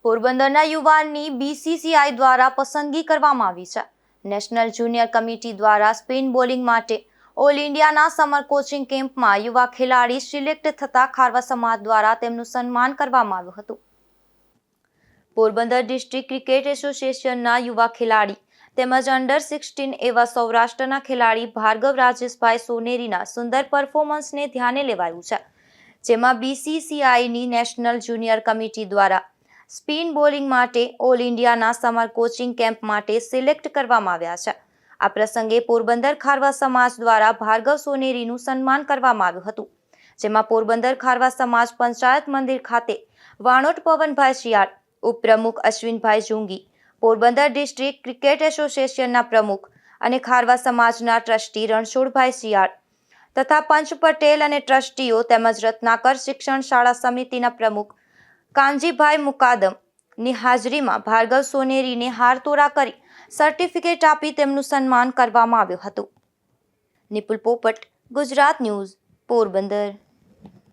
પોરબંદરના યુવાનની BCCI દ્વારા પસંદગી કરવામાં આવી છે. નેશનલ જુનિયર કમિટી દ્વારા સ્પિન બોલિંગ માટે ઓલ ઇન્ડિયાના સમર કોચિંગ કેમ્પમાં યુવા ખેલાડી સિલેક્ટ થતા ખારવા સમાજ દ્વારા તેમનું સન્માન કરવામાં આવ્યું હતું. પોરબંદર ડિસ્ટ્રિક્ટ ક્રિકેટ એસોસિએશનના યુવા ખેલાડી તેમજ અંડર-16 એવા સૌરાષ્ટ્રના ખેલાડી ભાર્ગવ રાજેશભાઈ સોનેરીના સુંદર પરફોર્મન્સને ધ્યાને લેવાયું છે, જેમાં BCCIની નેશનલ જુનિયર કમિટી દ્વારા સ્પિન બોલિંગ માટે ઓલ ઇન્ડિયાના સમર કોચિંગ કેમ્પ માટે સિલેક્ટ કરવામાં આવ્યા છે. આ પ્રસંગે પોરબંદર ખારવા સમાજ દ્વારા ભાર્ગવ સોનેરીનું સન્માન કરવામાં આવ્યું હતું, જેમાં પોરબંદર ખારવા સમાજ પંચાયત મંદિર ખાતે વાણોટ પવનભાઈ શિયાળ, ઉપપ્રમુખ અશ્વિનભાઈ જુંગી, પોરબંદર ડિસ્ટ્રિક્ટ ક્રિકેટ એસોસિએશનના પ્રમુખ અને ખારવા સમાજના ટ્રસ્ટી રણછોડભાઈ શિયાળ તથા પંચ પટેલ અને ટ્રસ્ટીઓ તેમજ રત્નાકર શિક્ષણ શાળા સમિતિના પ્રમુખ કાનજીભાઈ મુકાદમની હાજરીમાં ભાર્ગવ સોનેરીને હારતોરા કરી સર્ટિફિકેટ આપી તેમનું સન્માન કરવામાં આવ્યું હતું. નિપુલ પોપટ, ગુજરાત ન્યૂઝ, પોરબંદર.